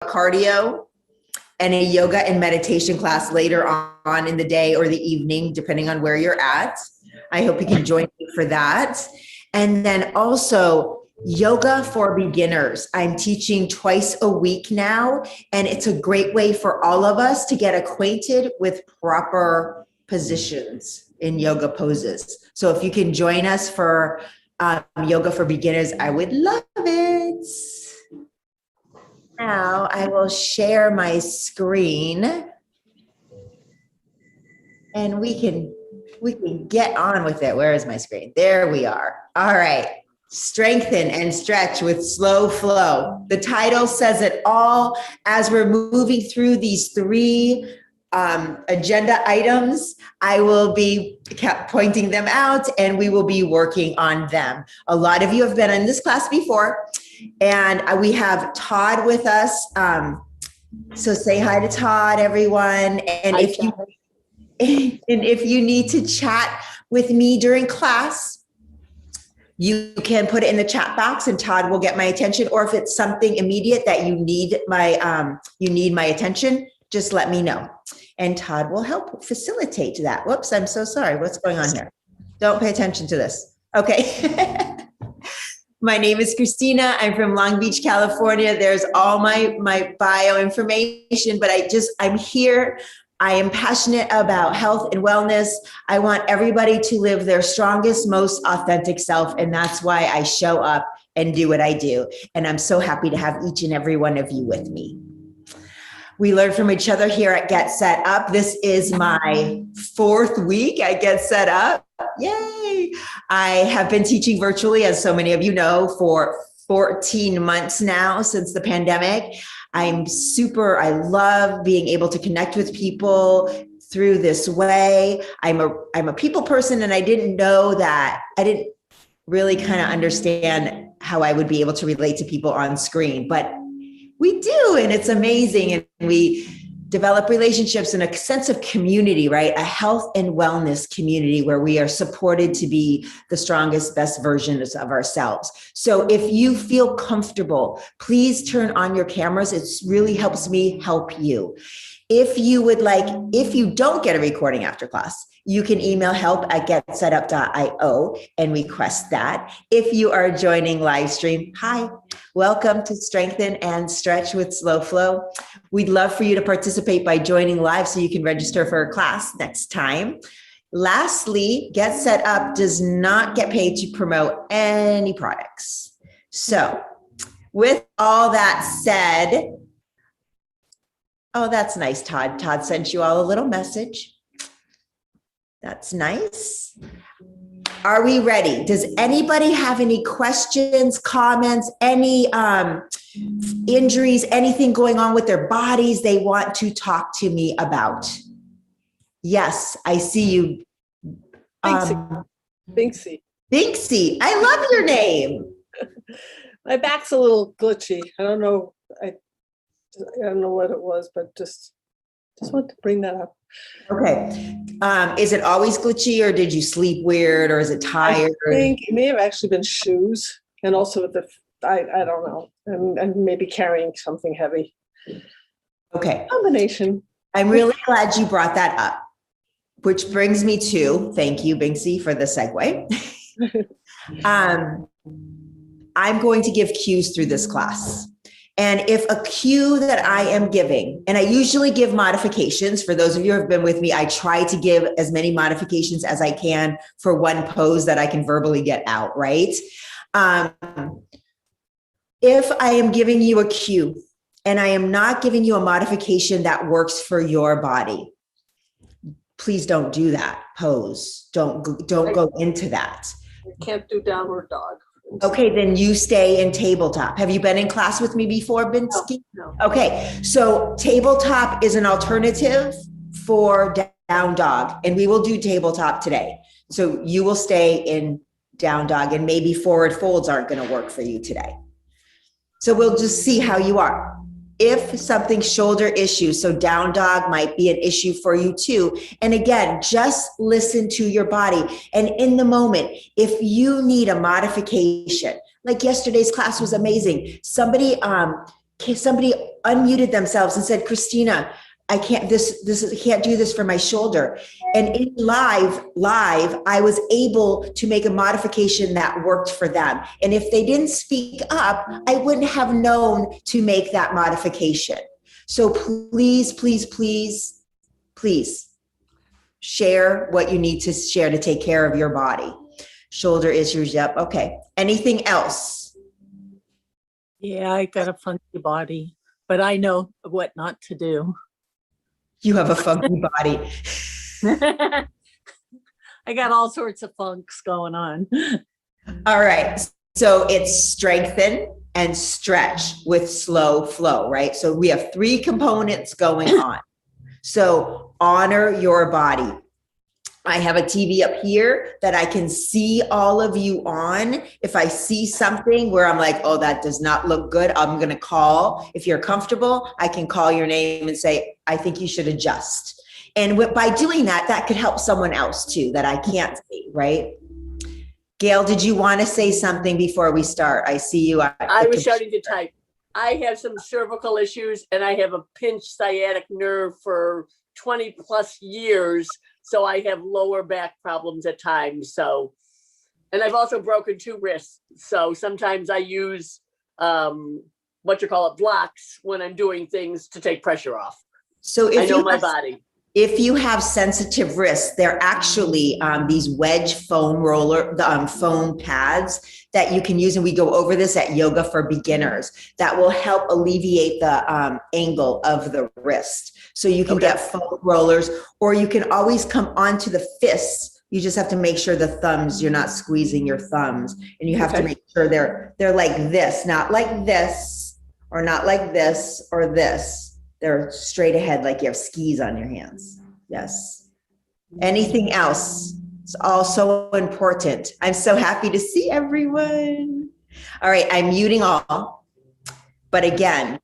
cardio and a yoga and meditation class later on in the day or the evening, depending on where you're at. I hope you can join me for that. And then also yoga for beginners. I'm teaching twice a week now, and it's a great way for all of us to get acquainted with proper positions in yoga poses. So if you can join us for yoga for beginners, I would love it. Now I will share my screen and we can get on with it. Where is my screen? There we are. All right. Strengthen and stretch with slow flow. The title says it all. As we're moving through these three agenda items, I will be pointing them out and we will be working on them. A lot of you have been in this class before, and we have Todd with us. So say hi to Todd, everyone. And hi, if you need to chat with me during class, you can put it in the chat box and Todd will get my attention. Or if it's something immediate that you need my attention, just let me know. And Todd will help facilitate that. Whoops, I'm so sorry. What's going on here? Don't pay attention to this. Okay. My name is Christina. I'm from Long Beach, California. There's all my bio information, but I'm here. I am passionate about health and wellness. I want everybody to live their strongest, most authentic self. And that's why I show up and do what I do. And I'm so happy to have each and every one of you with me. We learn from each other here at Get Set Up. This is my 4th week at Get Set Up. Yay! I have been teaching virtually, as so many of you know, for 14 months now since the pandemic. I love being able to connect with people through this way. I'm a people person, and I didn't know that. I didn't really kind of understand how I would be able to relate to people on screen, but we do, and it's amazing. And we develop relationships and a sense of community, right? A health and wellness community where we are supported to be the strongest, best versions of ourselves. So if you feel comfortable, please turn on your cameras. It really helps me help you. If you don't get a recording after class, you can email help@getsetup.io and request that. If you are joining live stream, hi, welcome to Strengthen and Stretch with Slow Flow. We'd love for you to participate by joining live so you can register for a class next time. Lastly, Get Set Up does not get paid to promote any products. So with all that said, oh, that's nice, Todd. Todd sent you all a little message. That's nice. Are we ready? Does anybody have any questions, comments, any injuries, anything going on with their bodies they want to talk to me about? Yes, I see you. Binksy. Binksy. I love your name. My back's a little glitchy. I don't know. I don't know what it was, but just want to bring that up. Okay. Is it always glitchy, or did you sleep weird, or is it tired? I think it may have actually been shoes, and also I don't know, and maybe carrying something heavy. Okay. Combination. I'm really glad you brought that up, which brings me to, thank you, Binksy, for the segue. I'm going to give cues through this class. And if a cue that I am giving, and I usually give modifications, for those of you who have been with me, I try to give as many modifications as I can for one pose that I can verbally get out, right? If I am giving you a cue and I am not giving you a modification that works for your body, please don't do that pose. Don't go into that. You can't do downward dog. Okay, then you stay in tabletop. Have you been in class with me before, Binsky? No. Okay, so tabletop is an alternative for down dog, and we will do tabletop today. So you will stay in down dog, and maybe forward folds aren't going to work for you today. So we'll just see how you are. If something shoulder issues, so down dog might be an issue for you too. And again, just listen to your body. And in the moment, if you need a modification, like yesterday's class was amazing. Somebody unmuted themselves and said, Christina, I can't do this for my shoulder. And in live, I was able to make a modification that worked for them. And if they didn't speak up, I wouldn't have known to make that modification. So please, please, please, please share what you need to share to take care of your body. Shoulder issues, yep, okay. Anything else? Yeah, I got a funky body, but I know what not to do. You have a funky body. I got all sorts of funks going on. All right. So it's strengthen and stretch with slow flow, right? So we have 3 components going on. So honor your body. I have a TV up here that I can see all of you on. If I see something where I'm like, oh, that does not look good, I'm going to call. If you're comfortable, I can call your name and say, I think you should adjust. And by doing that, that could help someone else too that I can't see, right? Gail, did you want to say something before we start? I see you. I was starting to type. I have some cervical issues and I have a pinched sciatic nerve for 20 plus years. So I have lower back problems at times. So, and I've also broken 2 wrists. So sometimes I use blocks when I'm doing things to take pressure off. So if I know my body. If you have sensitive wrists, they're actually these wedge foam foam pads that you can use. And we go over this at Yoga for Beginners that will help alleviate the angle of the wrist. So you can get foam rollers, or you can always come onto the fists. You just have to make sure the thumbs, you're not squeezing your thumbs, and you have to make sure they're like this, not like this, or not like this, or this. They're straight ahead, like you have skis on your hands. Yes. Anything else? It's all so important. I'm so happy to see everyone. All right, I'm muting all. But again,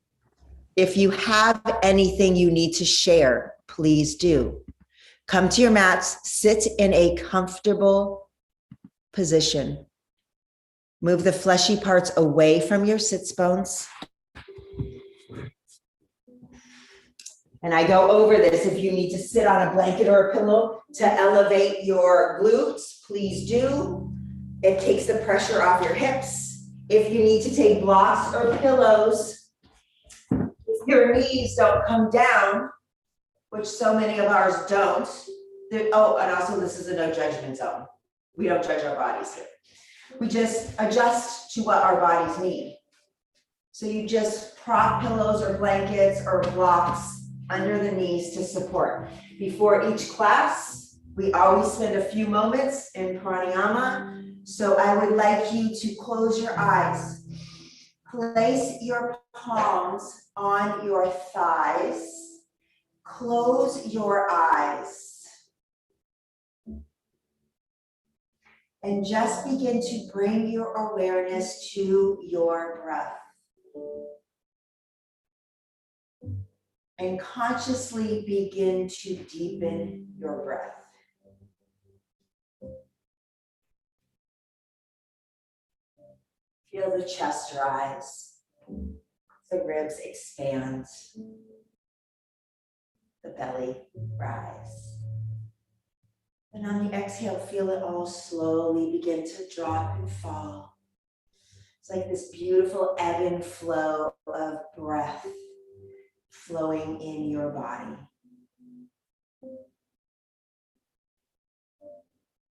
if you have anything you need to share, please do. Come to your mats, sit in a comfortable position. Move the fleshy parts away from your sits bones. And I go over this. If you need to sit on a blanket or a pillow to elevate your glutes, please do. It takes the pressure off your hips. If you need to take blocks or pillows, if your knees don't come down, which so many of ours don't. And also this is a no judgment zone. We don't judge our bodies here. We just adjust to what our bodies need. So you just prop pillows or blankets or blocks under the knees to support. Before each class, we always spend a few moments in pranayama. So I would like you to close your eyes. Place your palms on your thighs. Close your eyes. And just begin to bring your awareness to your breath. And consciously begin to deepen your breath. Feel the chest rise, the ribs expand, the belly rise. And on the exhale, feel it all slowly begin to drop and fall. It's like this beautiful ebb and flow of breath flowing in your body.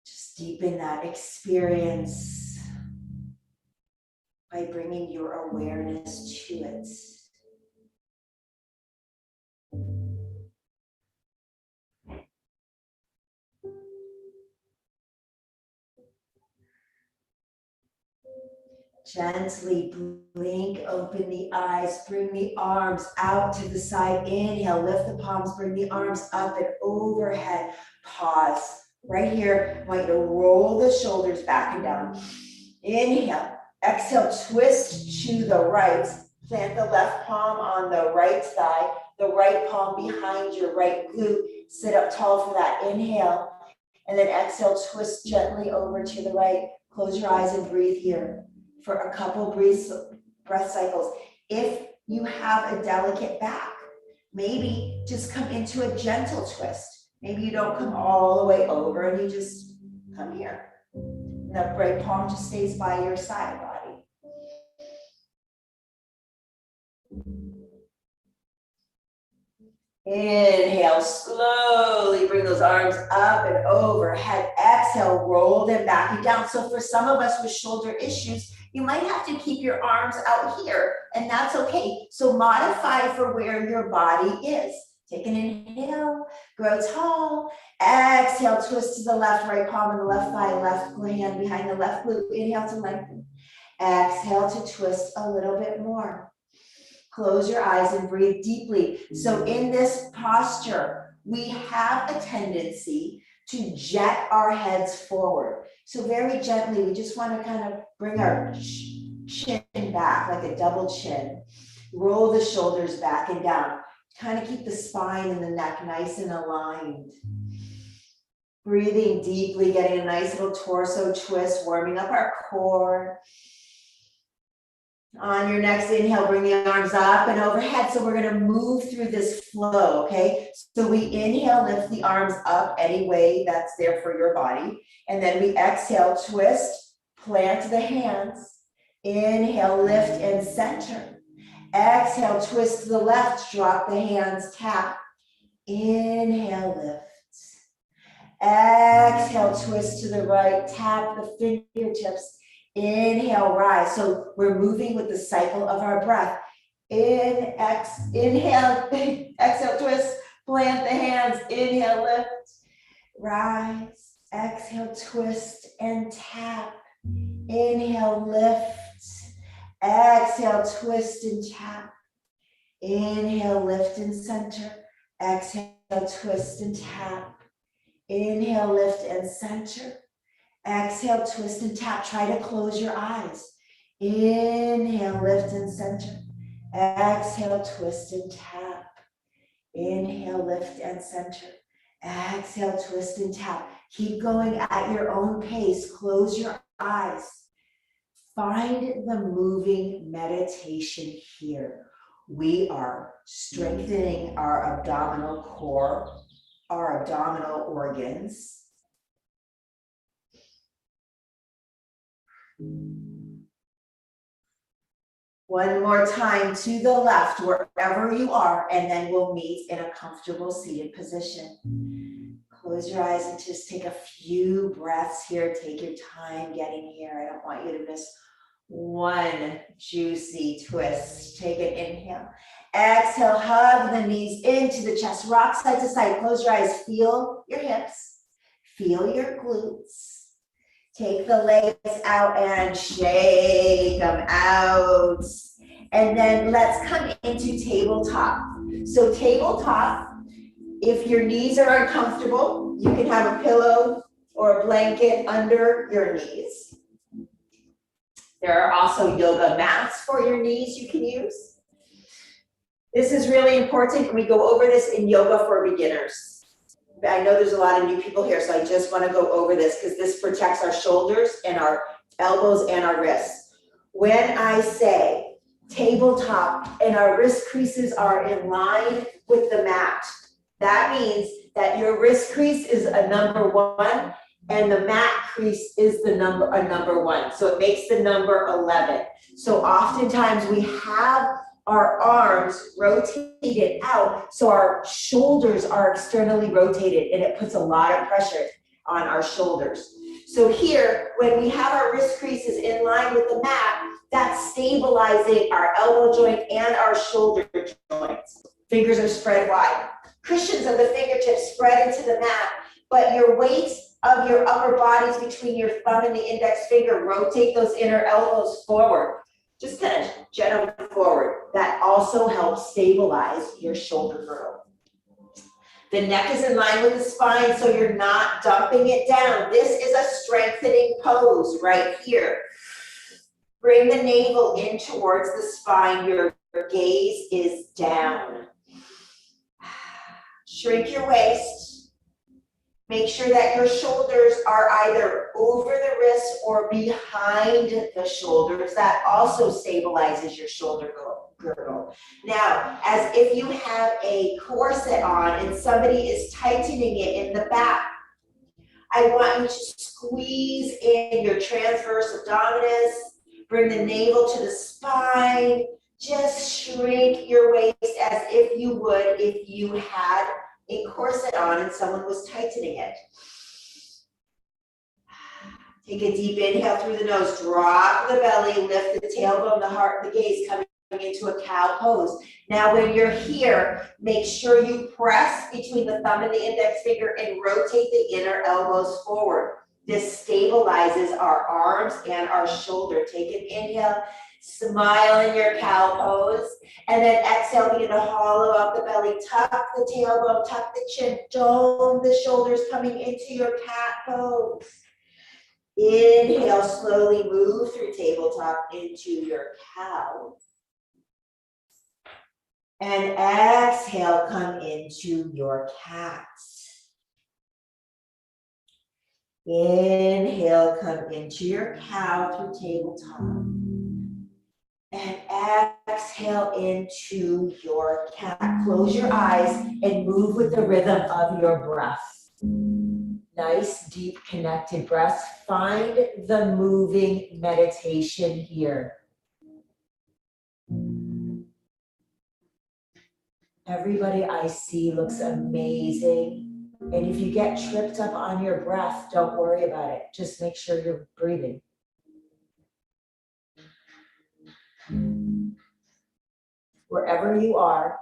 Just deepen that experience by bringing your awareness to it. Gently blink open the eyes, bring the arms out to the side. Inhale, lift the palms, bring the arms up and overhead. Pause. Right here, I want you to roll the shoulders back and down. Inhale, exhale, twist to the right. Plant the left palm on the right thigh, the right palm behind your right glute. Sit up tall for that. Inhale, and then exhale, twist gently over to the right. Close your eyes and breathe here for a couple breath cycles. If you have a delicate back, maybe just come into a gentle twist. Maybe you don't come all the way over and you just come here. And the right palm just stays by your side body. Inhale, slowly bring those arms up and overhead. Exhale, roll them back and down. So for some of us with shoulder issues, you might have to keep your arms out here, and that's okay. So modify for where your body is. Take an inhale, grow tall. Exhale, twist to the left, right palm on the left thigh, left hand behind the left glute. Inhale to lengthen. Exhale to twist a little bit more. Close your eyes and breathe deeply. So in this posture, we have a tendency to jet our heads forward. So very gently, we just want to kind of bring our chin back like a double chin. Roll the shoulders back and down. Kind of keep the spine and the neck nice and aligned. Breathing deeply, getting a nice little torso twist, warming up our core. On your next inhale, bring the arms up and overhead. So we're going to move through this flow, okay? So we inhale, lift the arms up any way that's there for your body. And then we exhale, twist, plant the hands. Inhale, lift and center. Exhale, twist to the left, drop the hands, tap. Inhale, lift. Exhale, twist to the right, tap the fingertips. Inhale, rise. So we're moving with the cycle of our breath. Inhale, exhale, twist, plant the hands. Inhale, lift, rise. Exhale, twist and tap. Inhale, lift. Exhale, twist and tap. Inhale, lift and center. Exhale, twist and tap. Inhale, lift and center. Exhale, twist and tap. Try to close your eyes. Inhale, lift and center. Exhale, twist and tap. Inhale, lift and center. Exhale, twist and tap. Keep going at your own pace. Close your eyes. Find the moving meditation here. We are strengthening our abdominal core, our abdominal organs. One more time to the left, wherever you are, and then we'll meet in a comfortable seated position. Close your eyes and just take a few breaths here. Take your time getting here. I don't want you to miss one juicy twist. Take an inhale. Exhale, hug the knees into the chest. Rock side to side. Close your eyes. Feel your hips. Feel your glutes. Take the legs out and shake them out. And then let's come into tabletop. So tabletop, if your knees are uncomfortable, you can have a pillow or a blanket under your knees. There are also yoga mats for your knees you can use. This is really important, and we go over this in yoga for beginners. I know there's a lot of new people here, so I just want to go over this because this protects our shoulders and our elbows and our wrists. When I say tabletop and our wrist creases are in line with the mat, that means that your wrist crease is a number 1 and the mat crease is a number 1. So it makes the number 11. So oftentimes we have our arms rotated out, so our shoulders are externally rotated, and it puts a lot of pressure on our shoulders. So here, when we have our wrist creases in line with the mat, that's stabilizing our elbow joint and our shoulder joints. Fingers are spread wide. Cushions of the fingertips spread into the mat, but your weight of your upper bodies between your thumb and the index finger, rotate those inner elbows forward. Just kind of gently forward. That also helps stabilize your shoulder girdle. The neck is in line with the spine, so you're not dumping it down. This is a strengthening pose right here. Bring the navel in towards the spine. Your gaze is down. Shrink your waist. Make sure that your shoulders are either over the wrists or behind the shoulders. That also stabilizes your shoulder girdle. girdle. Now, as if you have a corset on and somebody is tightening it in the back, I want you to squeeze in your transverse abdominis, bring the navel to the spine, just shrink your waist as if you would if you had a corset on and someone was tightening it. Take a deep inhale through the nose, drop the belly, lift the tailbone, the heart, the gaze, coming into a cow pose. Now, when you're here, make sure you press between the thumb and the index finger and rotate the inner elbows forward. This stabilizes our arms and our shoulder. Take an inhale, smile in your cow pose, and then exhale, begin to hollow out the belly, tuck the tailbone, tuck the chin, dome the shoulders, coming into your cat pose. Inhale, slowly move through tabletop into your cow. And exhale, come into your cat. Inhale, come into your cow through tabletop. And exhale into your cat. Close your eyes and move with the rhythm of your breath. Nice, deep, connected breaths. Find the moving meditation here. Everybody I see looks amazing. And if you get tripped up on your breath, don't worry about it. Just make sure you're breathing. Wherever you are,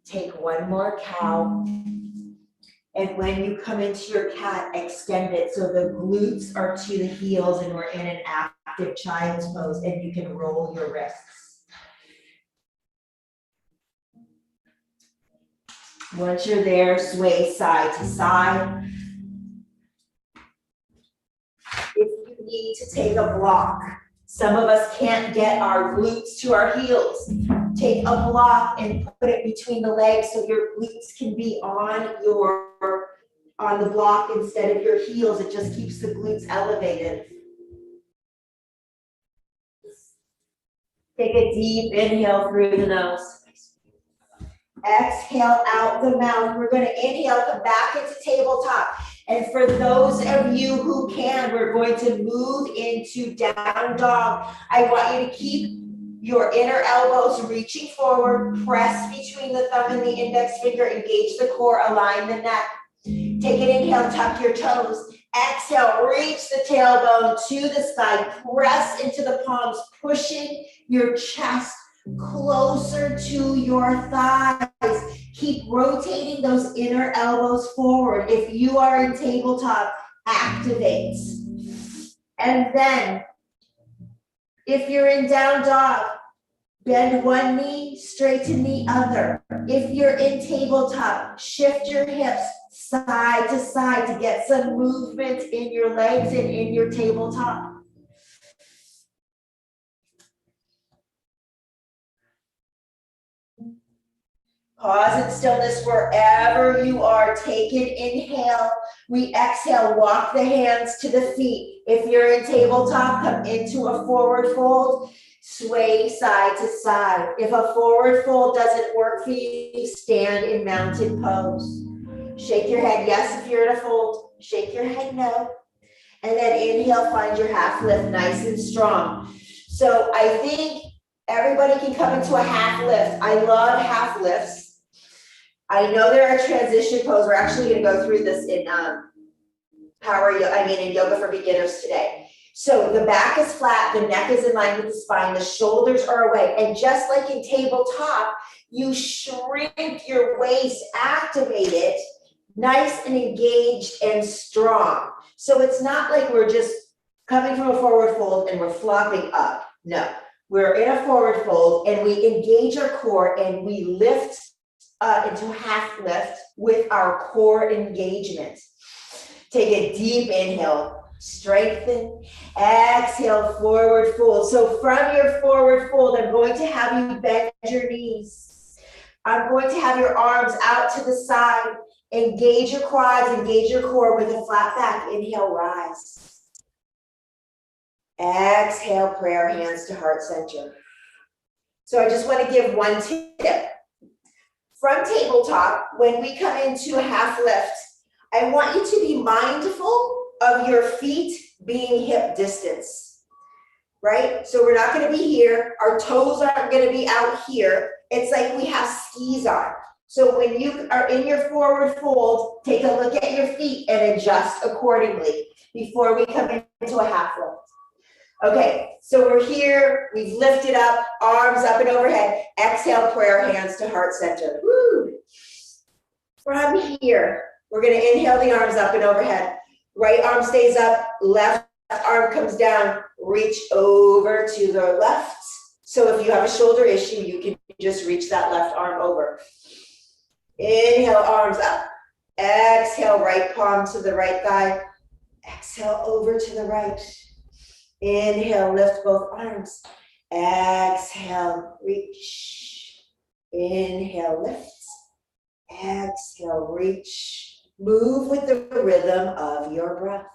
take one more cow. And when you come into your cat, extend it so the glutes are to the heels and we're in an active child's pose, and you can roll your wrists. Once you're there, sway side to side. If you need to take a block, some of us can't get our glutes to our heels. Take a block and put it between the legs so your glutes can be on the block instead of your heels. It just keeps the glutes elevated. Take a deep inhale through the nose. Exhale out the mouth. We're going to inhale, come back into tabletop. And for those of you who can, we're going to move into down dog. I want you to keep your inner elbows reaching forward, press between the thumb and the index finger, engage the core, align the neck. Take an inhale, tuck your toes. Exhale, reach the tailbone to the sky, press into the palms, pushing your chest closer to your thighs. Keep rotating those inner elbows forward. If you are in tabletop, activate. And then, if you're in down dog, bend one knee, straighten the other. If you're in tabletop, shift your hips side to side to get some movement in your legs and in your tabletop. Pause in stillness wherever you are. Take an inhale. We exhale, walk the hands to the feet. If you're in tabletop, come into a forward fold. Sway side to side. If a forward fold doesn't work for you, stand in mounted pose. Shake your head yes if you're in a fold. Shake your head no. And then inhale, find your half lift nice and strong. So I think everybody can come into a half lift. I love half lifts. I know there are transition poses. We're actually going to go through this in in yoga for beginners today. So the back is flat, the neck is in line with the spine, the shoulders are away. And just like in tabletop, you shrink your waist, activate it, nice and engaged and strong. So it's not like we're just coming from a forward fold and we're flopping up. No, we're in a forward fold and we engage our core and we lift into half lift with our core engagement. Take a deep inhale, strengthen, exhale, forward fold. So from your forward fold, I'm going to have you bend your knees. I'm going to have your arms out to the side. Engage your quads, engage your core with a flat back. Inhale, rise. Exhale, prayer hands to heart center. So I just want to give one tip. From tabletop, when we come into a half lift, I want you to be mindful of your feet being hip distance, right? So we're not going to be here. Our toes aren't going to be out here. It's like we have skis on. So when you are in your forward fold, take a look at your feet and adjust accordingly before we come into a half lift. Okay, so we're here, we've lifted up, arms up and overhead. Exhale, prayer hands to heart center. Woo. From here, we're gonna inhale the arms up and overhead. Right arm stays up, left arm comes down, reach over to the left. So if you have a shoulder issue, you can just reach that left arm over. Inhale, arms up. Exhale, right palm to the right thigh. Exhale, over to the right. Inhale, lift both arms. Exhale, reach. Inhale, lift. Exhale, reach. Move with the rhythm of your breath.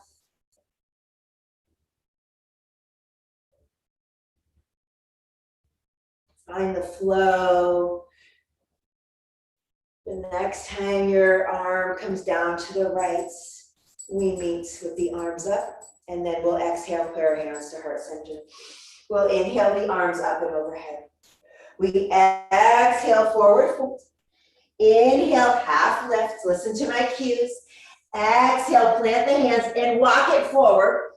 Find the flow. The next time your arm comes down to the right, we meet with the arms up, and then we'll exhale, prayer hands to heart center. We'll inhale the arms up and overhead. We exhale, forward fold. Inhale, half lift. Listen to my cues. Exhale, plant the hands and walk it forward.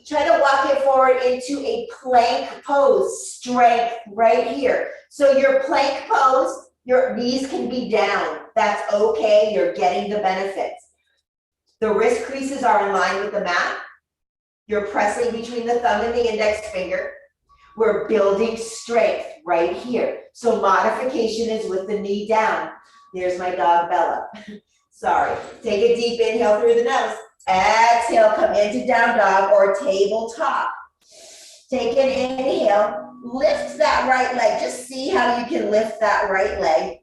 Try to walk it forward into a plank pose, strength right here. So your plank pose, your knees can be down. That's okay, you're getting the benefits. The wrist creases are in line with the mat. You're pressing between the thumb and the index finger. We're building strength right here. So modification is with the knee down. There's my dog, Bella. Sorry. Take a deep inhale through the nose. Exhale, come into down dog or tabletop. Take an inhale, lift that right leg. Just see how you can lift that right leg.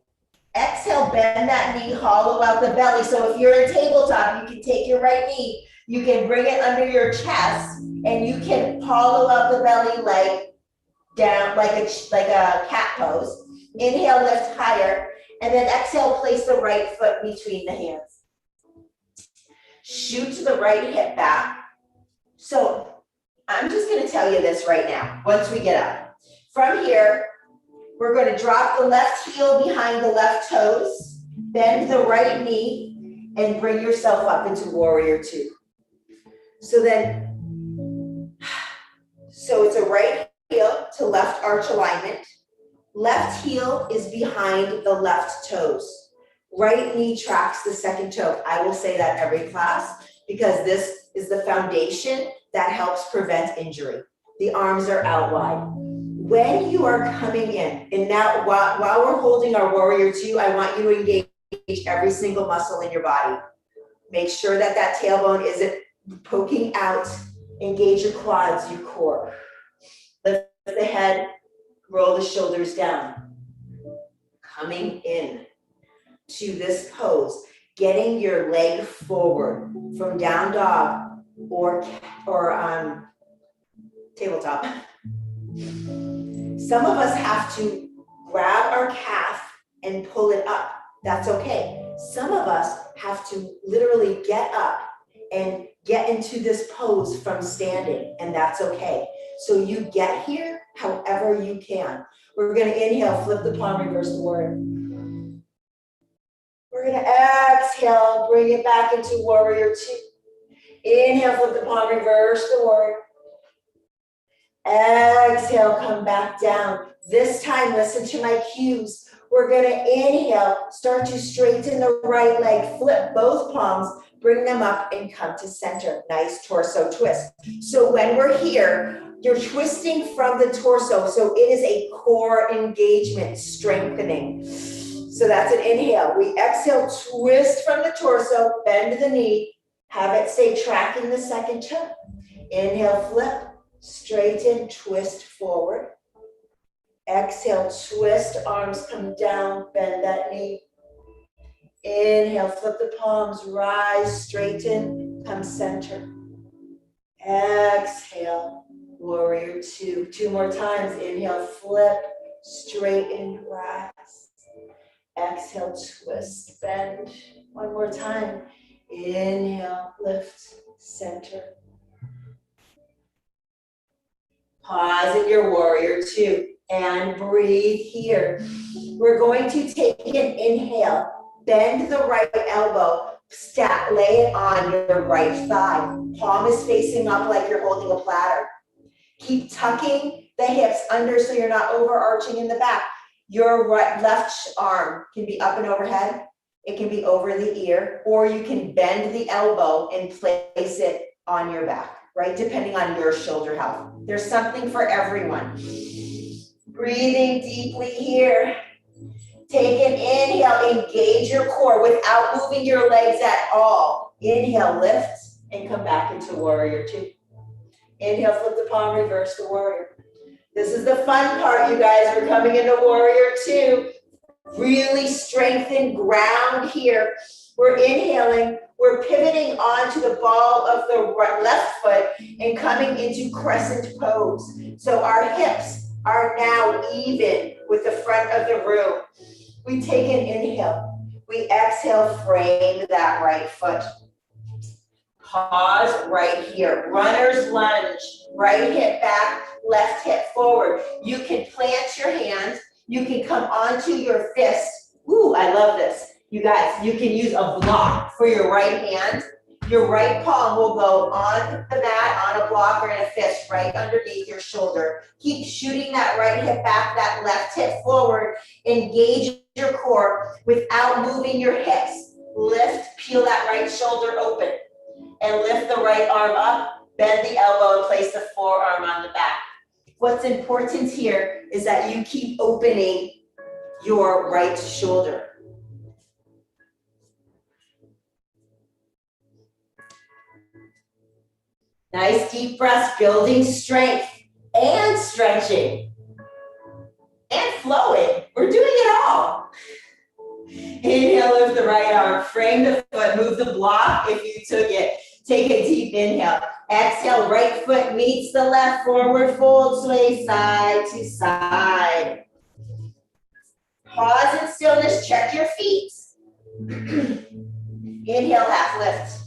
Exhale, bend that knee, hollow out the belly. So if you're in tabletop, you can take your right knee, you can bring it under your chest, and you can hollow out the belly leg down like a cat pose. Inhale, lift higher, and then exhale, place the right foot between the hands. Shoot to the right hip back. So I'm just going to tell you this right now, once we get up. From here, we're going to drop the left heel behind the left toes, bend the right knee, and bring yourself up into warrior two. So it's a right heel to left arch alignment. Left heel is behind the left toes. Right knee tracks the second toe. I will say that every class because this is the foundation that helps prevent injury. The arms are out wide. When you are coming in, and now while we're holding our warrior two, I want you to engage every single muscle in your body. Make sure that that tailbone isn't poking out. Engage your quads, your core. Lift the head, roll the shoulders down. Coming in to this pose, getting your leg forward from down dog or tabletop. Some of us have to grab our calf and pull it up. That's okay. Some of us have to literally get up and get into this pose from standing, and that's okay. So you get here however you can. We're going to inhale, flip the palm, reverse the warrior. We're going to exhale, bring it back into warrior two. Inhale, flip the palm, reverse the warrior. Exhale, come back down. This time, listen to my cues. We're going to inhale, start to straighten the right leg, flip both palms, bring them up and come to center. Nice torso twist. So when we're here, you're twisting from the torso. So it is a core engagement, strengthening. So that's an inhale. We exhale, twist from the torso, bend the knee, have it stay tracking the second toe. Inhale, flip, straighten, twist forward. Exhale, twist, arms come down, bend that knee. Inhale, flip the palms, rise, straighten, come center. Exhale, warrior two. Two more times. Inhale, flip, straighten, rise. Exhale, twist, bend. One more time. Inhale, lift, center. Pause in your warrior two and breathe here. We're going to take an inhale, bend the right elbow, lay it on your right thigh. Palm is facing up like you're holding a platter. Keep tucking the hips under so you're not overarching in the back. Your left arm can be up and overhead. It can be over the ear, or you can bend the elbow and place it on your back, right? Depending on your shoulder health. There's something for everyone. Breathing deeply here. Take an inhale, engage your core without moving your legs at all. Inhale, lift, and come back into warrior two. Inhale, flip the palm, reverse the warrior. This is the fun part, you guys. We're coming into warrior two. Really strengthen ground here. We're inhaling. We're pivoting onto the ball of the left foot and coming into crescent pose. So our hips are now even with the front of the room. We take an inhale. We exhale, frame that right foot. Pause right here. Runner's lunge. Right hip back, left hip forward. You can plant your hands. You can come onto your fist. Ooh, I love this. You guys, you can use a block for your right hand. Your right palm will go on the mat, on a block, or in a fist right underneath your shoulder. Keep shooting that right hip back, that left hip forward. Engage your core without moving your hips. Lift, peel that right shoulder open. And lift the right arm up, bend the elbow, and place the forearm on the back. What's important here is that you keep opening your right shoulder. Nice deep breaths, building strength and stretching and flowing. We're doing it all. Inhale, lift the right arm, frame the foot, move the block if you took it. Take a deep inhale. Exhale, right foot meets the left, forward fold, sway side to side. Pause in stillness, check your feet. Inhale, half lift.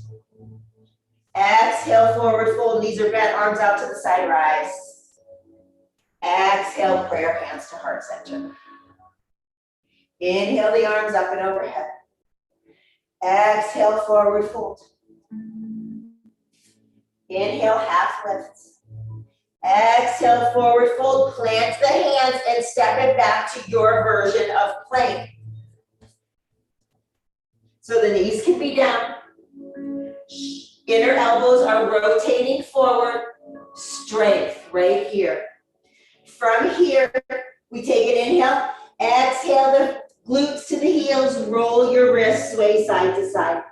Exhale, forward fold, knees are bent, arms out to the side, rise. Exhale, prayer hands to heart center. Inhale the arms up and overhead. Exhale, forward fold. Inhale, half lift. Exhale, forward fold. Plant the hands and step it back to your version of plank. So the knees can be down. Inner elbows are rotating forward. Strength right here. From here, we take an inhale. Exhale the glutes to the heels. Roll your wrists, sway side to side.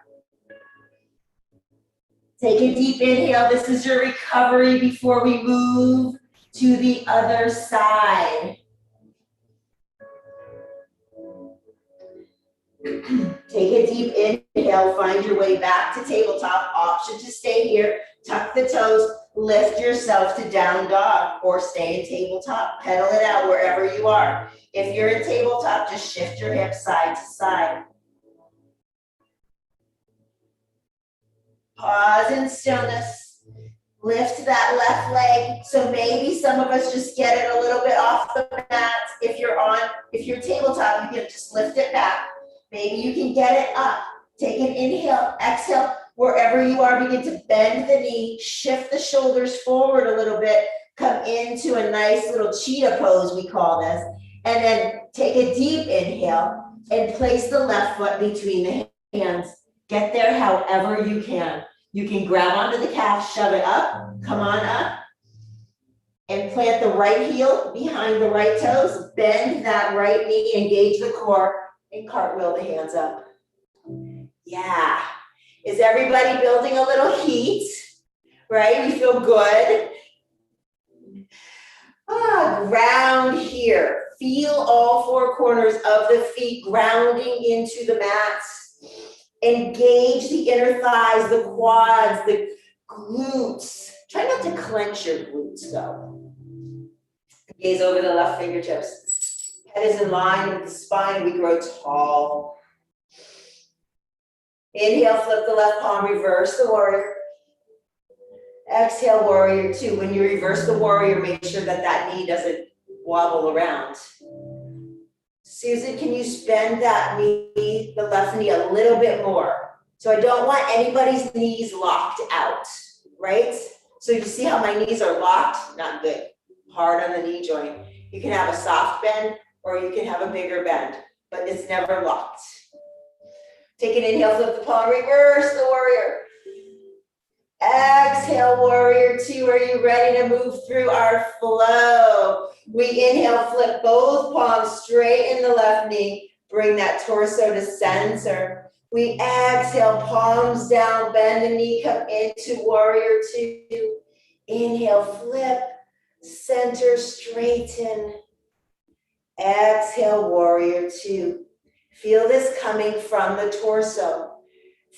Take a deep inhale. This is your recovery before we move to the other side. Take a deep inhale. Find your way back to tabletop. Option to stay here. Tuck the toes. Lift yourself to down dog or stay in tabletop. Pedal it out wherever you are. If you're in tabletop, just shift your hips side to side. Pause in stillness. Lift that left leg. So maybe some of us just get it a little bit off the mat. If you're tabletop, you can just lift it back. Maybe you can get it up. Take an inhale, exhale. Wherever you are, begin to bend the knee, shift the shoulders forward a little bit, come into a nice little cheetah pose, we call this. And then take a deep inhale and place the left foot between the hands. Get there however you can. You can grab onto the calf, shove it up, come on up, and plant the right heel behind the right toes. Bend that right knee, engage the core, and cartwheel the hands up. Yeah. Is everybody building a little heat? Right? We feel good. Ground here. Feel all four corners of the feet grounding into the mats. Engage the inner thighs, the quads, the glutes. Try not to clench your glutes though. Gaze over the left fingertips. Head is in line with the spine, we grow tall. Inhale, flip the left palm, reverse the warrior. Exhale, warrior two. When you reverse the warrior, make sure that that knee doesn't wobble around. Susan, can you bend that knee, the left knee, a little bit more? So I don't want anybody's knees locked out, right? So you see how my knees are locked? Not good. Hard on the knee joint. You can have a soft bend or you can have a bigger bend, but it's never locked. Take an inhale, flip the palm, reverse the warrior. Exhale, warrior two. Are you ready to move through our flow? We inhale, flip both palms, straighten the left knee. Bring that torso to center. We exhale, palms down, bend the knee, come into warrior two. Inhale, flip, center, straighten. Exhale, warrior two. Feel this coming from the torso.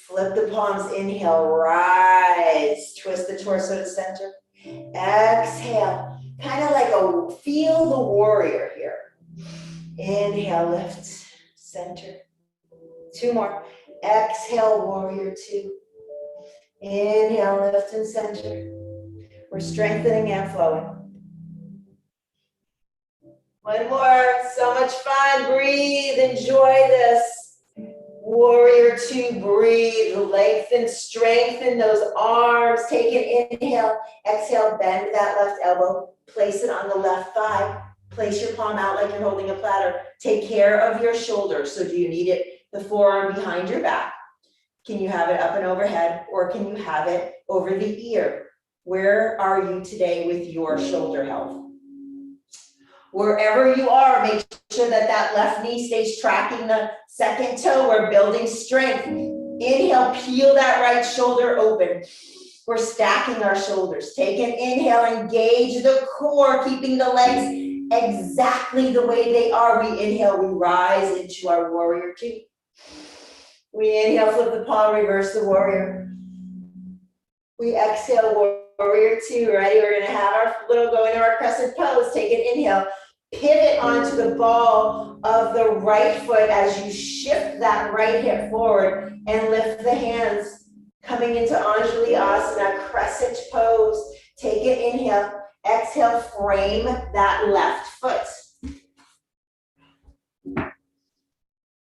Flip the palms, inhale, rise. Twist the torso to center. Exhale, kind of like feel the warrior here. Inhale, lift, center. Two more. Exhale, warrior two. Inhale, lift and center. We're strengthening and flowing. One more, so much fun. Breathe, enjoy this. Warrior two, breathe, lengthen, strengthen those arms. Take an inhale, exhale, bend that left elbow, place it on the left thigh. Place your palm out like you're holding a platter. Take care of your shoulders. So do you need it, the forearm behind your back? Can you have it up and overhead, or can you have it over the ear? Where are you today with your shoulder health? Wherever you are, make sure that that left knee stays tracking the second toe. We're building strength. Inhale, peel that right shoulder open. We're stacking our shoulders. Take an inhale, engage the core, keeping the legs exactly the way they are. We inhale, we rise into our warrior two. We inhale, flip the palm, reverse the warrior. We exhale, warrior two. Ready? We're gonna have our little go into our crescent pose. Take an inhale. Pivot onto the ball of the right foot as you shift that right hip forward and lift the hands. Coming into Anjali Asana, Crescent Pose. Take an inhale. Exhale, frame that left foot.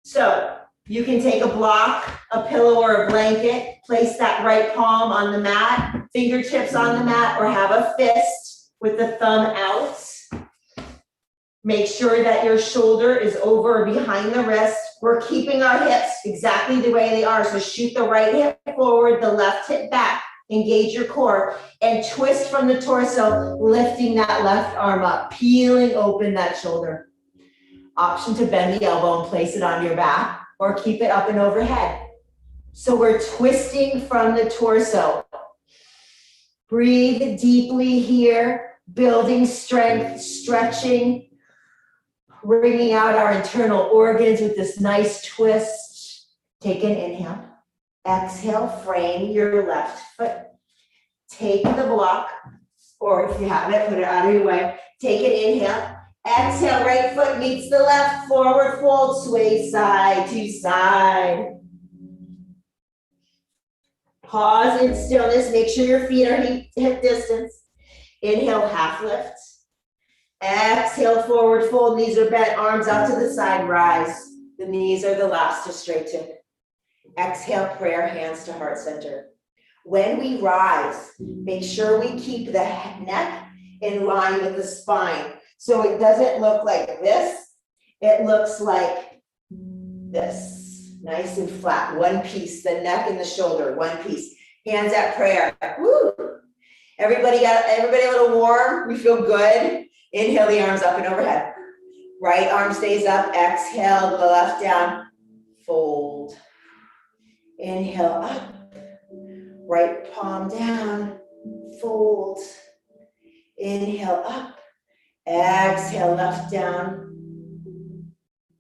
So you can take a block, a pillow, or a blanket. Place that right palm on the mat, fingertips on the mat, or have a fist with the thumb out. Make sure that your shoulder is over or behind the wrist. We're keeping our hips exactly the way they are. So shoot the right hip forward, the left hip back. Engage your core and twist from the torso, lifting that left arm up, peeling open that shoulder. Option to bend the elbow and place it on your back, or keep it up and overhead. So we're twisting from the torso. Breathe deeply here, building strength, stretching, bringing out our internal organs with this nice twist. Take an inhale. Exhale, frame your left foot. Take the block, or if you have it, put it out of your way. Take an inhale. Exhale, right foot meets the left, forward fold, sway side to side. Pause in stillness, make sure your feet are hip distance. Inhale, half lift. Exhale, forward fold, knees are bent, arms out to the side, rise. The knees are the last to straighten. Exhale, prayer, hands to heart center. When we rise, make sure we keep the neck in line with the spine. So it doesn't look like this, it looks like this. Nice and flat, one piece, the neck and the shoulder, one piece. Hands at prayer. Woo! Everybody a little warm? We feel good? Inhale the arms up and overhead. Right arm stays up, exhale, the left down, fold. Inhale up, right palm down, fold. Inhale up, exhale left down.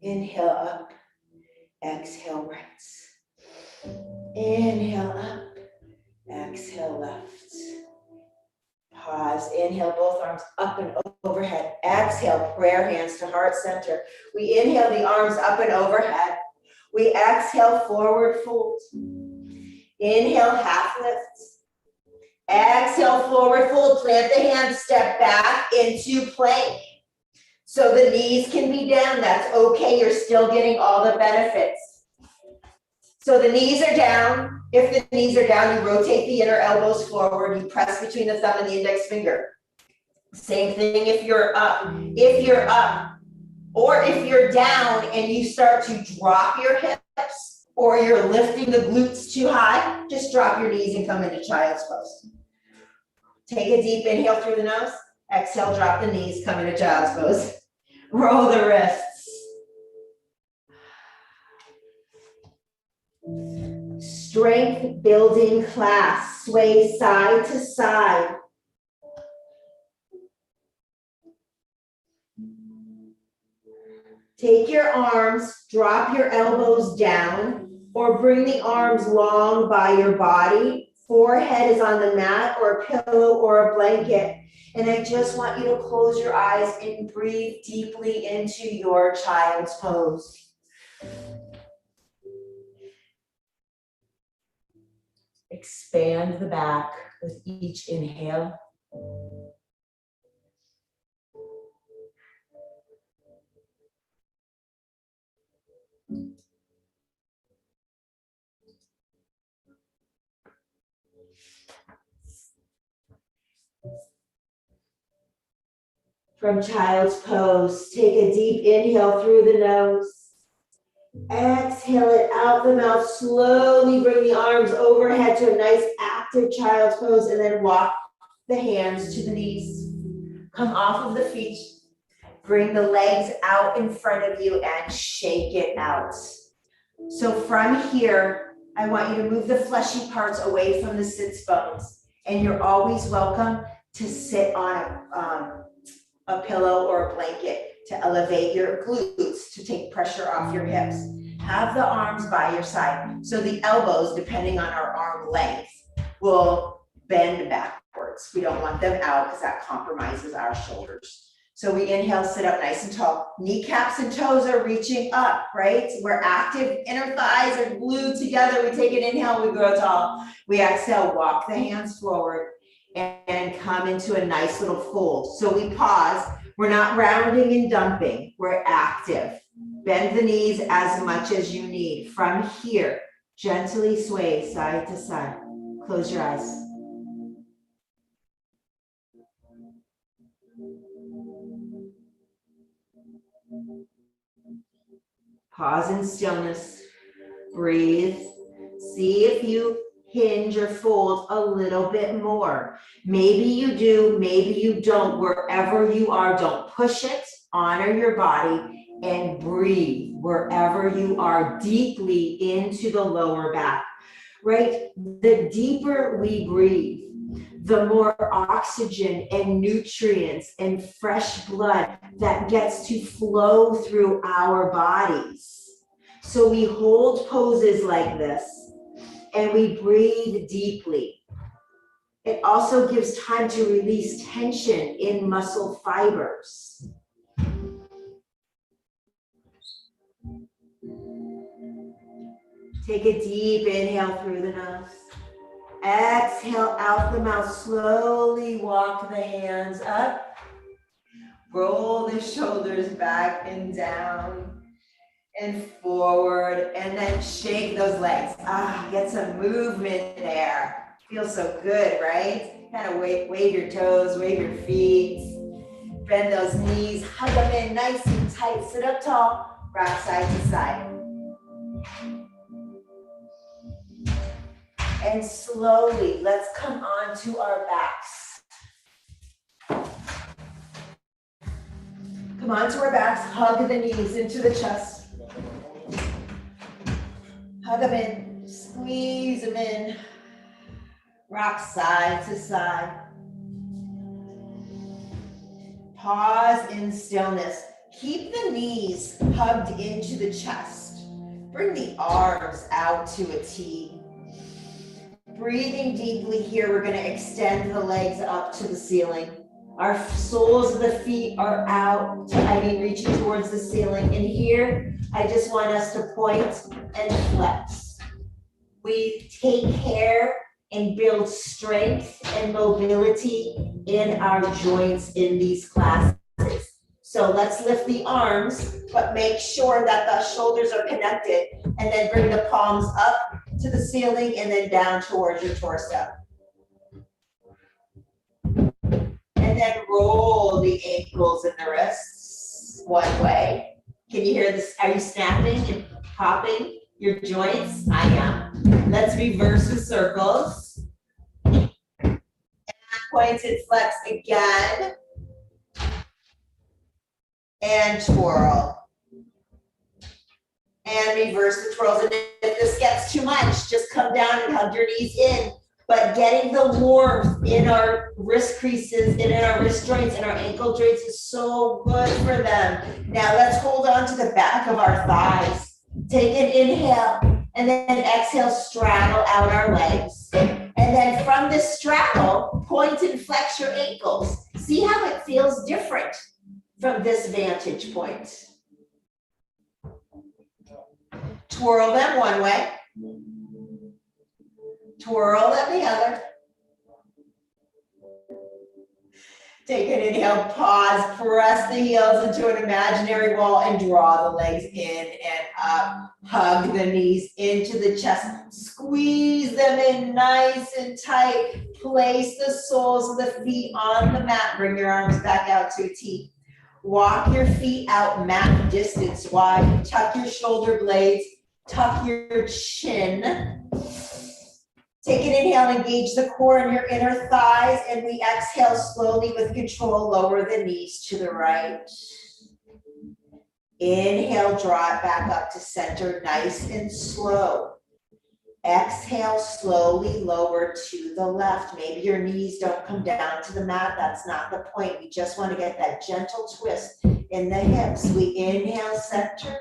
Inhale up, exhale right. Inhale up, exhale left. Pause, inhale both arms up and overhead. Exhale, prayer hands to heart center. We inhale the arms up and overhead. We exhale, forward fold. Inhale, half lift. Exhale, forward fold. Plant the hands, step back into plank. So the knees can be down. That's okay. You're still getting all the benefits. So the knees are down. If the knees are down, you rotate the inner elbows forward. You press between the thumb and the index finger. Same thing if you're up. If you're up, or if you're down and you start to drop your hips, or you're lifting the glutes too high, just drop your knees and come into child's pose. Take a deep inhale through the nose. Exhale, drop the knees, come into child's pose. Roll the wrists. Strength building class. Sway side to side. Take your arms, drop your elbows down, or bring the arms long by your body. Forehead is on the mat or a pillow or a blanket. And I just want you to close your eyes and breathe deeply into your child's pose. Expand the back with each inhale. From child's pose, take a deep inhale through the nose. Exhale it out the mouth. Slowly bring the arms overhead to a nice active child's pose, and then walk the hands to the knees. Come off of the feet. Bring the legs out in front of you and shake it out. So from here, I want you to move the fleshy parts away from the sits bones. And you're always welcome to sit on a pillow or a blanket to elevate your glutes, to take pressure off your hips. Have the arms by your side. So the elbows, depending on our arm length, will bend backwards. We don't want them out because that compromises our shoulders. So we inhale, sit up nice and tall. Kneecaps and toes are reaching up, right? We're active, inner thighs are glued together. We take an inhale, we grow tall. We exhale, walk the hands forward and come into a nice little fold. So we pause. We're not rounding and dumping. We're active. Bend the knees as much as you need. From here, gently sway side to side. Close your eyes. Pause in stillness. Breathe. See if you hinge or fold a little bit more. Maybe you do, maybe you don't. Wherever you are, don't push it. Honor your body and breathe wherever you are, deeply into the lower back, right? The deeper we breathe, the more oxygen and nutrients and fresh blood that gets to flow through our bodies. So we hold poses like this and we breathe deeply. It also gives time to release tension in muscle fibers. Take a deep inhale through the nose. Exhale out the mouth. Slowly walk the hands up. Roll the shoulders back and down and forward, and then shake those legs. Get some movement there. Feels so good, right? Kind of wave your toes, wave your feet. Bend those knees, hug them in nice and tight. Sit up tall, rock side to side. And slowly, let's come on to our backs. Come on to our backs, hug the knees into the chest. Hug them in, squeeze them in. Rock side to side. Pause in stillness. Keep the knees hugged into the chest. Bring the arms out to a T. Breathing deeply here, we're going to extend the legs up to the ceiling. Our soles of the feet are out, reaching towards the ceiling. And here, I just want us to point and flex. We take care and build strength and mobility in our joints in these classes. So let's lift the arms, but make sure that the shoulders are connected, and then bring the palms up to the ceiling and then down towards your torso. And then roll the ankles and the wrists one way. Can you hear this? Are you snapping and popping your joints? I am. Let's reverse the circles. And point and flex again. And twirl. And reverse the twirls. And if this gets too much, just come down and hug your knees in. But getting the warmth in our wrist creases and in our wrist joints and our ankle joints is so good for them. Now let's hold on to the back of our thighs. Take an inhale and then exhale, straddle out our legs. And then from this straddle, point and flex your ankles. See how it feels different from this vantage point. Twirl them one way. Twirl them the other. Take an inhale, pause, press the heels into an imaginary wall and draw the legs in and up. Hug the knees into the chest. Squeeze them in nice and tight. Place the soles of the feet on the mat. Bring your arms back out to a T. Walk your feet out mat distance wide. Tuck your shoulder blades. Tuck your chin. Take an inhale, engage the core and your inner thighs, and we exhale slowly with control, lower the knees to the right. Inhale, draw it back up to center, nice and slow. Exhale, slowly lower to the left. Maybe your knees don't come down to the mat, that's not the point. We just want to get that gentle twist in the hips. We inhale, center,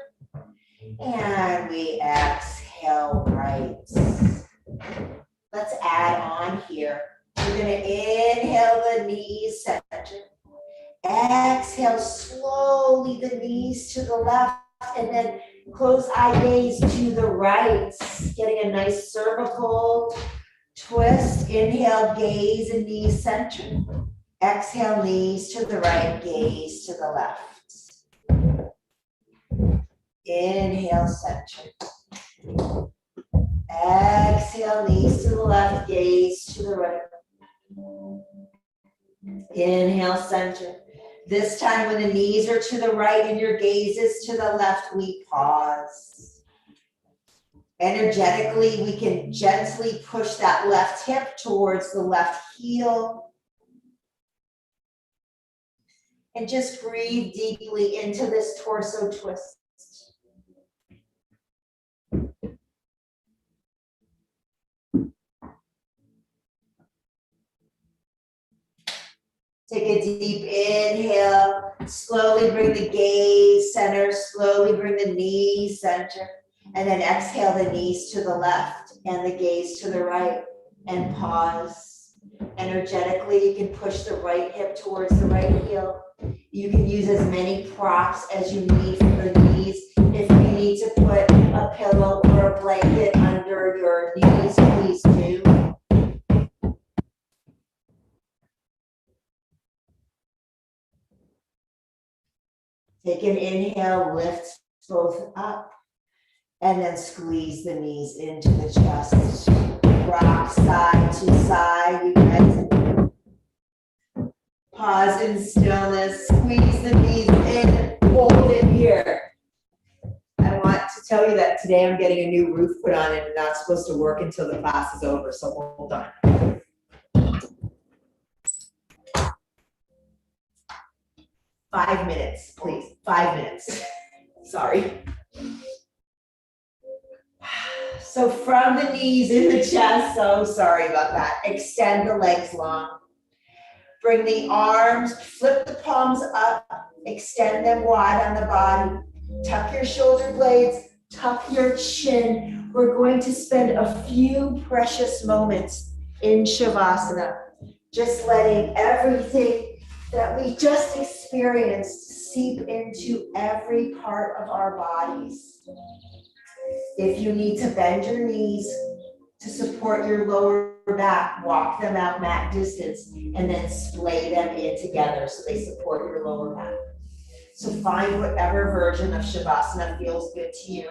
and we exhale, right. Let's add on here. We're going to inhale the knees center. Exhale slowly the knees to the left, and then close eye gaze to the right. Getting a nice cervical twist. Inhale, gaze and knees center. Exhale, knees to the right, gaze to the left. Inhale, center. Exhale, knees to the left, gaze to the right. Inhale, center. This time when the knees are to the right and your gaze is to the left, we pause. Energetically, we can gently push that left hip towards the left heel. And just breathe deeply into this torso twist. Take a deep inhale, slowly bring the gaze center, slowly bring the knees center, and then exhale the knees to the left and the gaze to the right, and pause. Energetically, you can push the right hip towards the right heel. You can use as many props as you need for the knees. If you need to put a pillow or a blanket under your knees, please do. Take an inhale, lift both up, and then squeeze the knees into the chest. Rock side to side, you guys. Pause in stillness, squeeze the knees in, hold it here. I want to tell you that today I'm getting a new roof put on and I'm not supposed to work until the class is over, so hold on. 5 minutes, please. 5 minutes. Sorry. So from the knees in the chest, so sorry about that. Extend the legs long. Bring the arms, flip the palms up, extend them wide on the body. Tuck your shoulder blades, tuck your chin. We're going to spend a few precious moments in Shavasana, just letting everything that we just experienced seep into every part of our bodies. If you need to bend your knees to support your lower back, walk them out mat distance and then splay them in together so they support your lower back. So find whatever version of Shavasana feels good to you.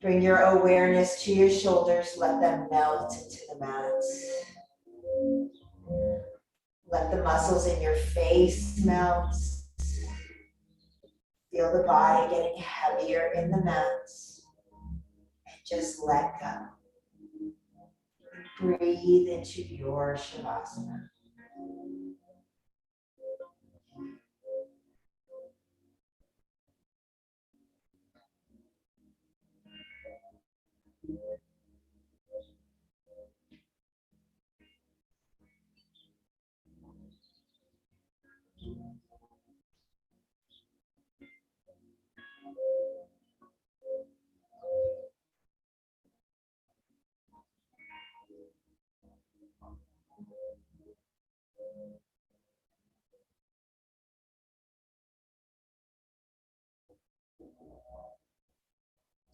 Bring your awareness to your shoulders, let them melt into the mat. Let the muscles in your face melt. Feel the body getting heavier in the mat. And just let go. Breathe into your Shavasana.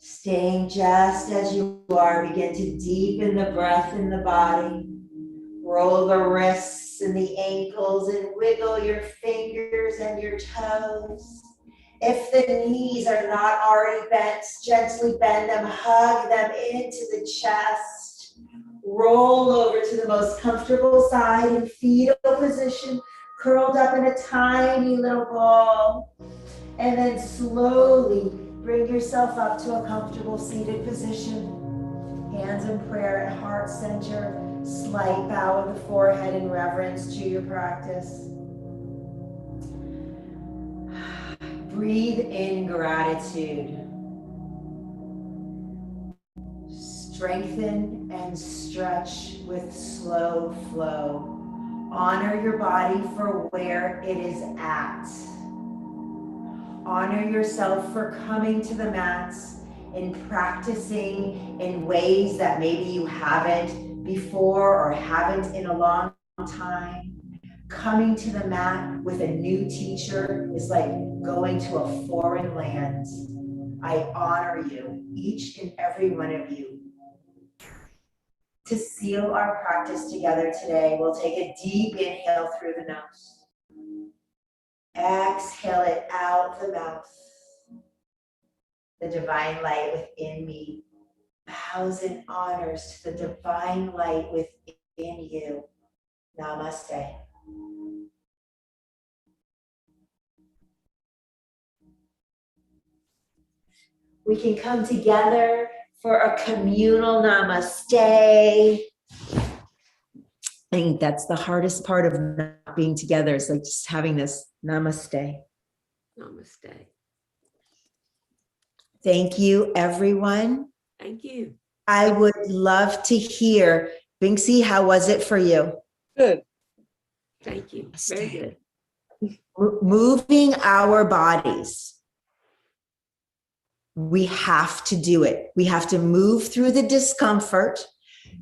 Staying just as you are, begin to deepen the breath in the body. Roll the wrists and the ankles and wiggle your fingers and your toes. If the knees are not already bent, gently bend them, hug them into the chest. Roll over to the most comfortable side in fetal position, curled up in a tiny little ball. And then slowly bring yourself up to a comfortable seated position. Hands in prayer at heart center. Slight bow of the forehead in reverence to your practice. Breathe in gratitude. Strengthen and stretch with slow flow. Honor your body for where it is at. Honor yourself for coming to the mats and practicing in ways that maybe you haven't before or haven't in a long time. Coming to the mat with a new teacher is like going to a foreign land. I honor you, each and every one of you. To seal our practice together today, we'll take a deep inhale through the nose. Exhale it out the mouth. The divine light within me bows and honors to the divine light within you. Namaste. We can come together for a communal namaste. I think that's the hardest part of not being together, is like just having this namaste. Namaste. Thank you, everyone. Thank you. I would love to hear, Binksy, how was it for you? Good. Thank you. Very good. Moving our bodies. We have to do it. We have to move through the discomfort,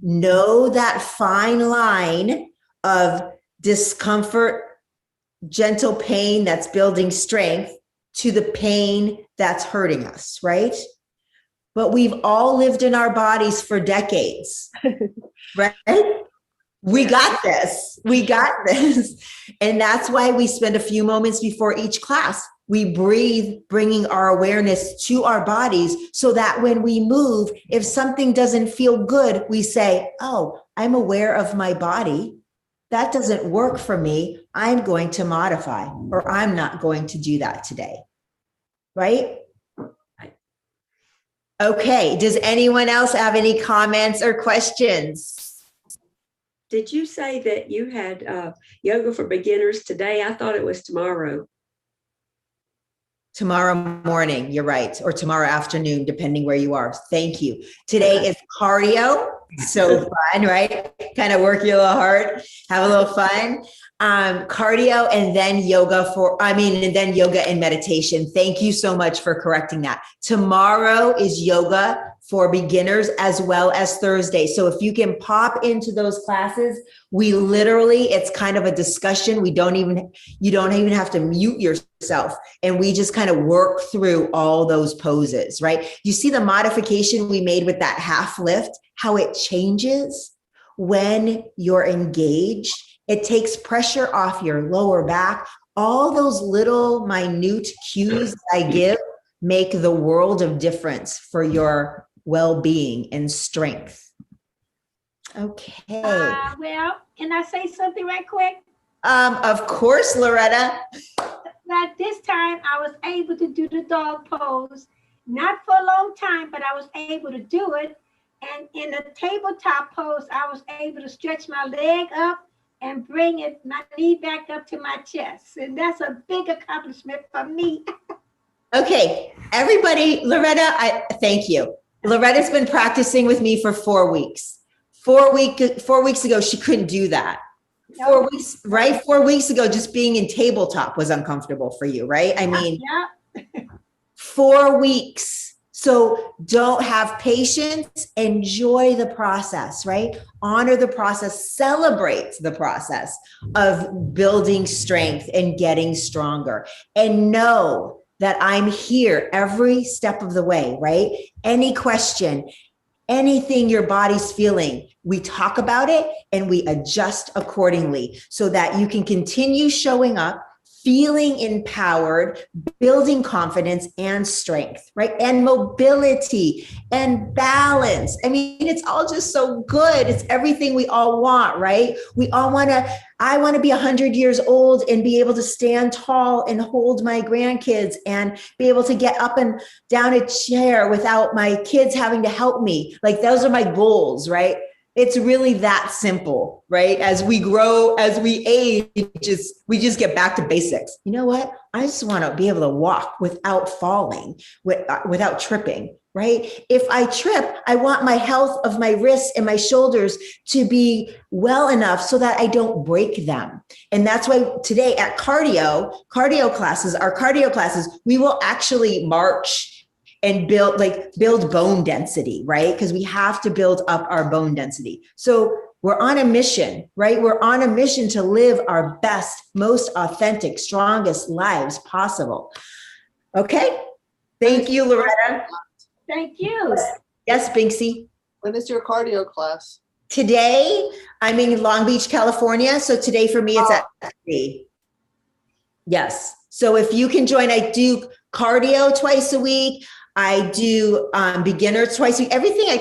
know that fine line of discomfort, gentle pain that's building strength, to the pain that's hurting us, right? But we've all lived in our bodies for decades, right? We got this. We got this. And that's why we spend a few moments before each class. We breathe, bringing our awareness to our bodies so that when we move, if something doesn't feel good, we say, oh, I'm aware of my body. That doesn't work for me. I'm going to modify, or I'm not going to do that today. Right? Okay. Does anyone else have any comments or questions? Did you say that you had yoga for beginners today? I thought it was tomorrow. Tomorrow morning, you're right, or tomorrow afternoon, depending where you are. Thank you. Today is cardio, so fun, right? Kind of work you a little hard, have a little fun. Cardio and then yoga and then yoga and meditation. Thank you so much for correcting that. Tomorrow is yoga for beginners as well as Thursday. So if you can pop into those classes, we literally, it's kind of a discussion. You don't even have to mute yourself. And we just kind of work through all those poses, right? You see the modification we made with that half lift, how it changes when you're engaged. It takes pressure off your lower back. All those little minute cues I give make the world of difference for your well-being and strength. Okay. Well, can I say something right quick? Of course, Loretta. Like this time I was able to do the dog pose, not for a long time, but I was able to do it. And in the tabletop pose, I was able to stretch my leg up and bring my knee back up to my chest. And that's a big accomplishment for me. Okay, everybody, Loretta, I thank you. Loretta's been practicing with me for 4 weeks. 4 weeks ago, she couldn't do that. 4 weeks, right? 4 weeks ago, just being in tabletop was uncomfortable for you, right? I mean, Yeah. 4 weeks. So don't have patience, enjoy the process, right? Honor the process, celebrate the process of building strength and getting stronger. And know that I'm here every step of the way, right? Any question, anything your body's feeling, we talk about it and we adjust accordingly so that you can continue showing up, feeling empowered, building confidence and strength, right? And mobility and balance. I mean, it's all just so good. It's everything we all want, right? I want to be 100 years old and be able to stand tall and hold my grandkids and be able to get up and down a chair without my kids having to help me. Like those are my goals, right? It's really that simple, right? As we grow, as we age, we just get back to basics. You know what? I just want to be able to walk without falling, without tripping, right? If I trip, I want my health of my wrists and my shoulders to be well enough so that I don't break them. And that's why today at our cardio classes, we will actually march and build bone density, right? Because we have to build up our bone density. So we're on a mission, right? We're on a mission to live our best, most authentic, strongest lives possible. Okay. Thank you, Loretta. Thank you. Yes, Binksy. When is your cardio class? Today, I'm in Long Beach, California. So today for me, it's at 3. Yes. So if you can join, I do cardio twice a week. I do beginner twice a week. Everything I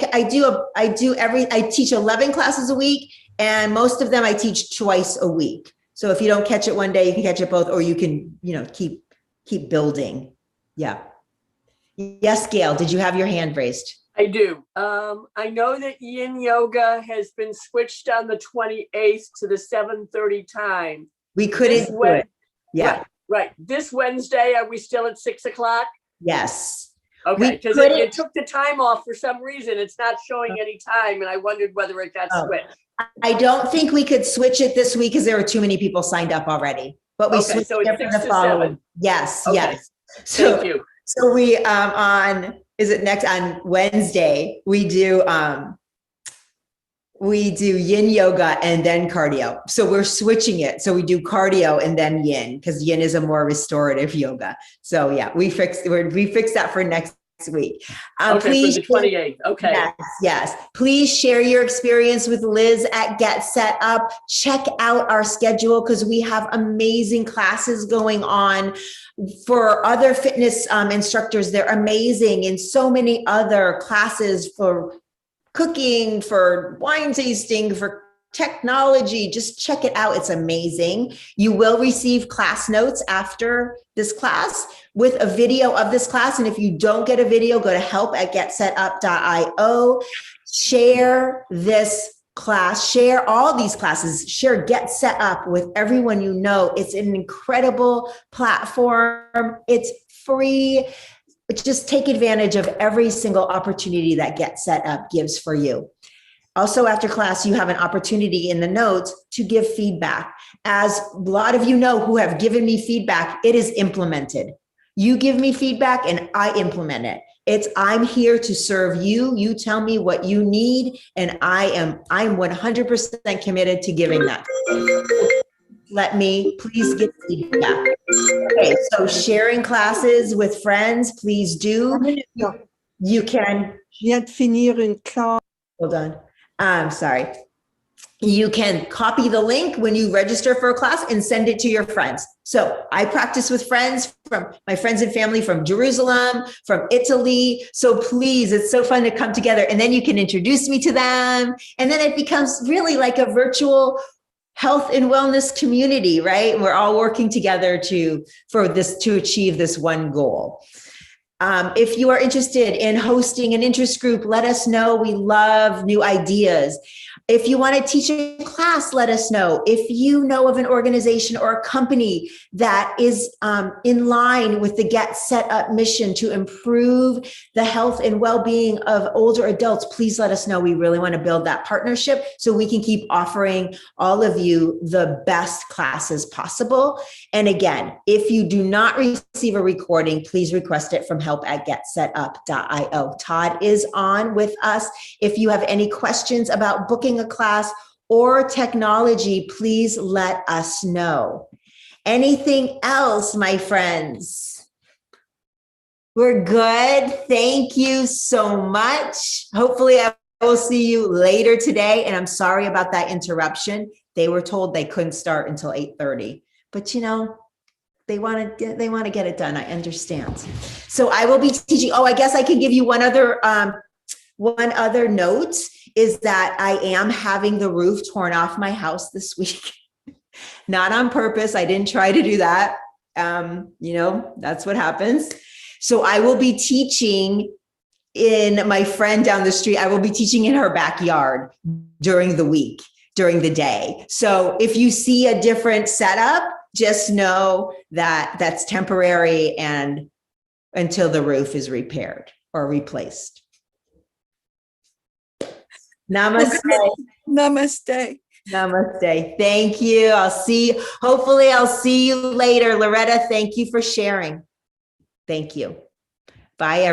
teach 11 classes a week, and most of them I teach twice a week. So if you don't catch it one day, you can catch it both, or you can, keep building. Yeah. Yes, Gail, did you have your hand raised? I do. I know that Yin Yoga has been switched on the 28th to the 7:30 time. We couldn't do it. Yeah. Right. This Wednesday, are we still at 6 o'clock? Yes. Okay, because it took the time off for some reason. It's not showing any time, and I wondered whether it got switched. I don't think we could switch it this week because there were too many people signed up already. But we switched so it's it for 6 the to following. 7. Yes, Okay. yes. So, Thank you. So we on Wednesday we do yin yoga and then cardio. So we're switching it. So we do cardio and then yin, because yin is a more restorative yoga. So yeah, we fixed that for next week. Please, for the 28th. Okay. Yes. Please share your experience with Liz at Get Set Up. Check out our schedule because we have amazing classes going on. For other fitness instructors, they're amazing, and so many other classes for cooking, for wine tasting, for technology. Just check it out. It's amazing. You will receive class notes after this class with a video of this class. And if you don't get a video, go to help@getsetup.io. Share this class, share all these classes, share Get Set Up with everyone you know. It's an incredible platform. It's free. Just take advantage of every single opportunity that Get Set Up gives for you. Also, after class, you have an opportunity in the notes to give feedback. As a lot of you know who have given me feedback, it is implemented. You give me feedback and I implement it. I'm here to serve you. You tell me what you need, and I'm 100% committed to giving that. Let me please get feedback. Okay, so sharing classes with friends, please do. You can, Je viens de finir une classe. hold on. I'm sorry. You can copy the link when you register for a class and send it to your friends. So I practice with friends, from my friends and family from Jerusalem, from Italy. So please, it's so fun to come together, and then you can introduce me to them. And then it becomes really like a virtual health and wellness community, right? And we're all working together to achieve this one goal. If you are interested in hosting an interest group, let us know. We love new ideas. If you want to teach a class, let us know. If you know of an organization or a company that is in line with the Get Set Up mission to improve the health and well-being of older adults, please let us know. We really want to build that partnership so we can keep offering all of you the best classes possible. And again, if you do not receive a recording, please request it from help@getsetup.io. Todd is on with us. If you have any questions about booking a class or technology, please let us know. Anything else, my friends? We're good. Thank you so much. Hopefully I will see you later today. And I'm sorry about that interruption. They were told they couldn't start until 8:30, but you know, they want to get it done. I understand. So I will be teaching. Oh, I guess I can give you one other note is that I am having the roof torn off my house this week. Not on purpose. I didn't try to do that. That's what happens. So I will be teaching in my friend down the street. I will be teaching in her backyard during the week, during the day. So if you see a different setup, just know that that's temporary and until the roof is repaired or replaced. Namaste. Namaste. Namaste. Thank you. Hopefully I'll see you later. Loretta, thank you for sharing. Thank you. Bye, everyone.